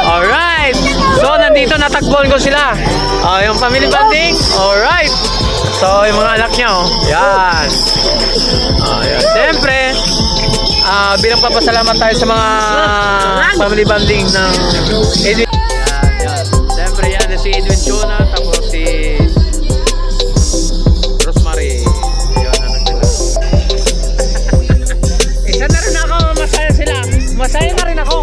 Alright. So, nandito natagpuan ko sila. Yung family bonding. Alright. So, yung mga anak niya, oh. Yan. Yan. Siyempre, bilang papasalamat tayo sa mga family bonding ng Edwin. Yan. Siyempre, yan. Si Edwin Chona, tapos si Rosemary. Yan, anak nila. Isa na rin ako. Masaya sila. Masaya na rin ako.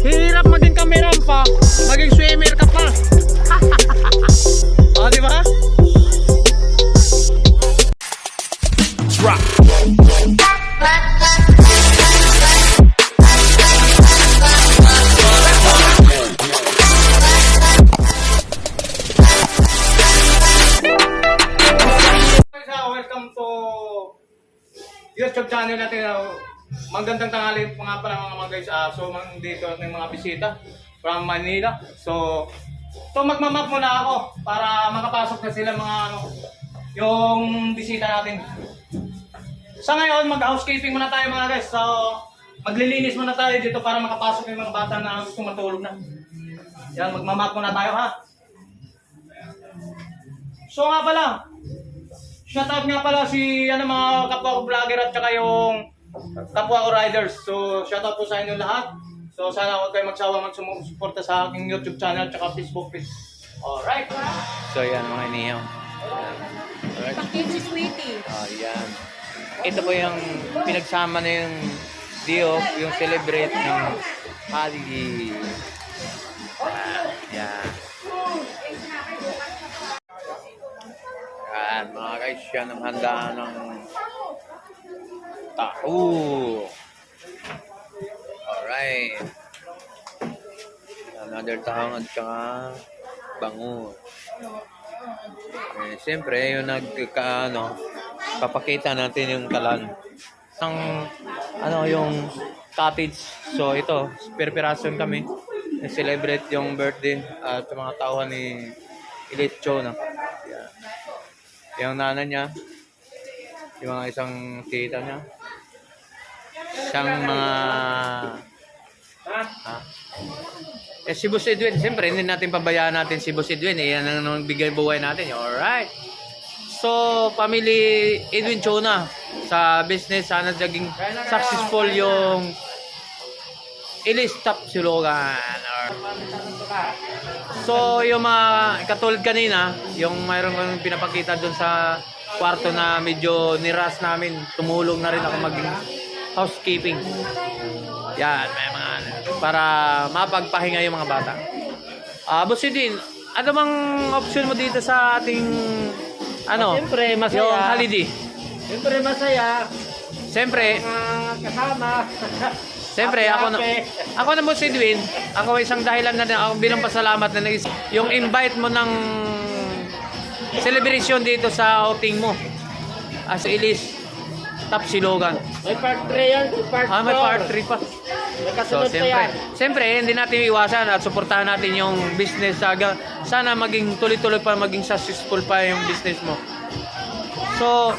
Hirap maging kameran pa, maging swimmer ka pa. O, di ba? Drop. Welcome to YouTube channel natin. Magandang tanghali po nga pala mga guys. So dito ng mga bisita from Manila. So magmamap muna ako para makapasok na sila mga yung bisita natin. Sa ngayon mag-housekeeping muna tayo mga guys. So maglilinis muna tayo dito para makapasok yung mga bata na gusto matulog na. Yan, magmamap muna tayo ha. So nga pala, shoutout nga pala si mga kapwa ko vlogger at saka yung kapwa ko riders. So, shoutout po sa inyo lahat. So, sana huwag kayo magsawa magsumuporta sa aking YouTube channel at saka Facebook page. Alright. So, yan mga inihaw. Alright. Pakiti sweetie. Yan. Ito po yung pinagsama na yung Dio, yung celebrate ng holiday. Yan. Yan mga guys, yan ang handaan ng tao. Alright. Another tahong at saka bangus. Siyempre, yung papakita natin yung kalan. Yung cottage. So, ito, perpirasyon kami. Celebrate yung birthday at mga tauhan ni Elite Chona. Yan. Yung nanay niya, yung mga isang tita niya, isang mga si Boss Edwin. Siyempre hindi natin pabayaan natin si Boss Edwin, yan ang bigay buhay natin. Alright, so family Edwin Chona sa business, sana naging successful yung Elite Tapsilogan. So yung mga katulad kanina, yung mayroon kang pinapakita doon sa kwarto na medyo niras namin, tumulong na rin ako maging housekeeping. Yan, may mga para mapagpahinga yung mga bata. Boss Edwin, ano bang option mo dito sa ating Siyempre, masaya. yung holiday? Siyempre, masaya. Siyempre, Kasama. siyempre, ako na Boss Edwin, ako isang dahilan na ako bilang pasalamat na yung invite mo ng celebration dito sa outing mo as Elite Tapsilogan. May part 3 yan, part 4. May part 3 pa. May kasunod pa yan. Siyempre, hindi natin iwasan at suportahan natin yung business. Sana maging tuloy-tuloy pa, maging successful pa yung business mo. So,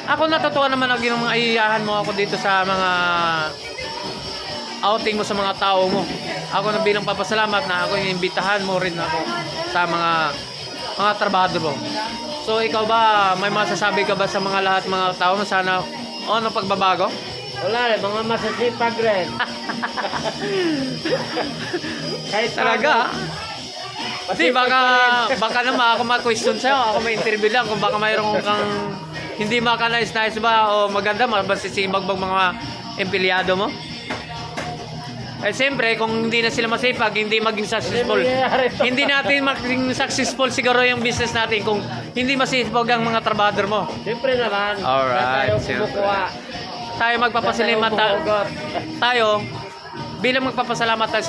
ako natutuwa naman yung mga iyahan mo ako dito sa mga outing mo sa mga tao mo. Ako na bilang papasalamat na ako yung imbitahan mo rin ako sa mga trabahador mo. So ikaw ba, may masasabi ka ba sa mga lahat mga tao na sana ano pagbabago? Wala rin, mga masasipag rin. Kahit Talaga? Kasi baka naman ako ma-question sa'yo, ako ma-interview lang kung baka mayroon kang hindi makanais-nais ba o maganda, masisibag bang mga empleyado mo? Siyempre, kung hindi na sila masipag, hindi maging successful. Hindi natin maging successful siguro yung business natin kung hindi masipag ang mga trabador mo. Siyempre naman. Alright, Tayo kumukuha. Tayo magpapasalamat tayo bilang magpapasalamat tayo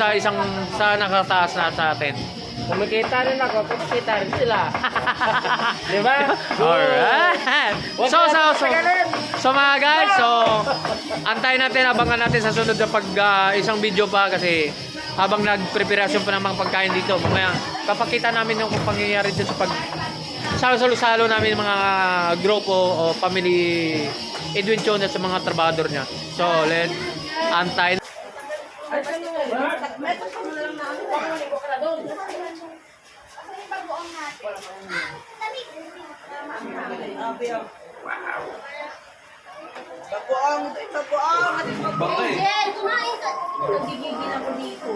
sa nakataas na sa atin. Kumikita rin ako, kumikita rin sila. Diba? Alright. So mga guys, antayin natin, abangan natin sa sunod na isang video pa kasi habang nagpreparasyon pa ng mga pagkain dito, mamaya kapakita namin yung pangyayari dito sa salo-salo namin mga grupo o family Edwin Chona sa mga trabador niya. So, antayin. Ay, saan mo? May pagkakas na lang na ano. Bakit ko ka na doon? Bagoong, bagoong, ating bagoong. Jel, kumain ka. Nagigigil ako dito.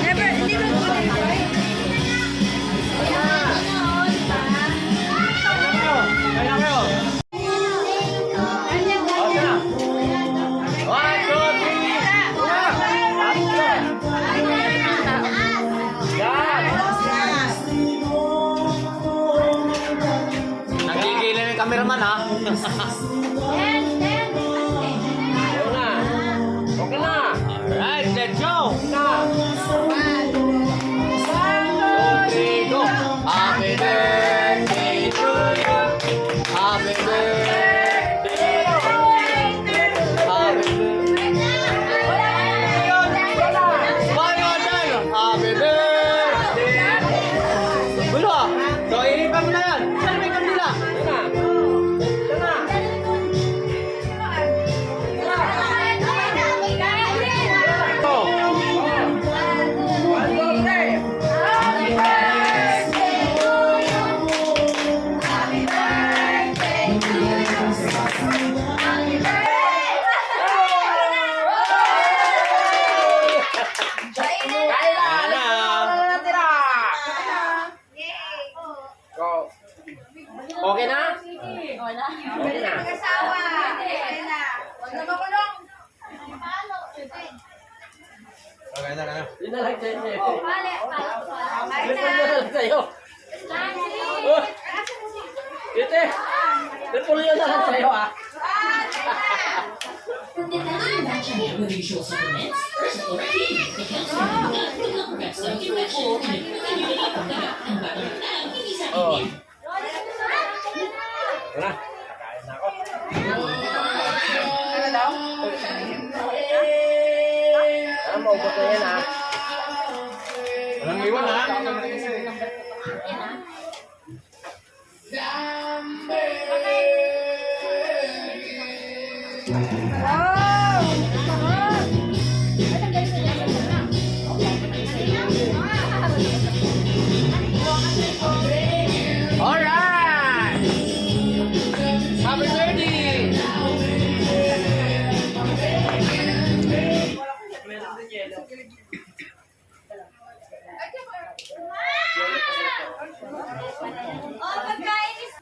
Never, hindi ba ko Nagigilin yung cameraman ha. Okay na. Alright, let's go! Go! Happy birthday to you! Happy birthday! Happy birthday! Happy birthday! Gulo! So, inipan mo na yan! Saan may kandila? Okay na? Wala. Okay na. Mag-asawa. Wala. Wag na makulong. Palo. Okay na. Yun na lang sa'yo. Pale. Pale. Yun na lang sa'yo. Ite! Napulo yun na lang sa'yo ah. From the value matching and unusual supplements, personal routine, the calcium, the complex of direction, and immunity from the gut and button, and hindi sa Oh. akin. Wala. Kakain na ako. Maubos na yan ah. Walang iwan ha? Alright! Happy birthday! Oh, pagkain is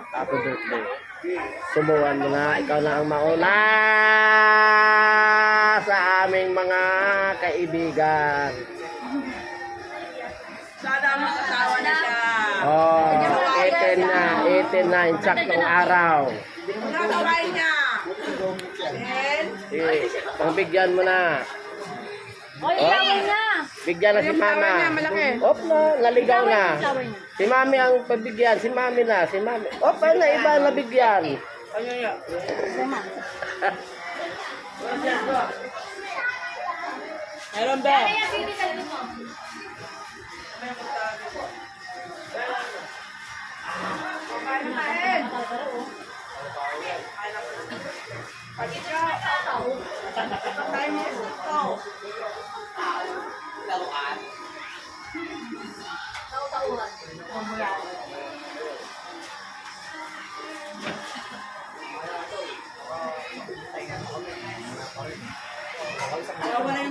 Happy birthday. Subukan mo na, ikaw na ang mauna sa aming mga kaibigan. Sana makasawa na siya. Oh, 18 na, 18 na, yung saktong araw. Nakasaway niya. Then, Pagbigyan mo na. oy, ilawin niya. Bigyan na si mama. Op na, naligaw na. Si mami ang pabigyan, si mami na, si mami. Op, na iba na bigyan. Meron ba?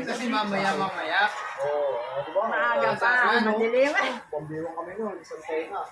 Kasi mamaya. Maaga pa. Madilim. Pambirong kami nun, isang tayo na.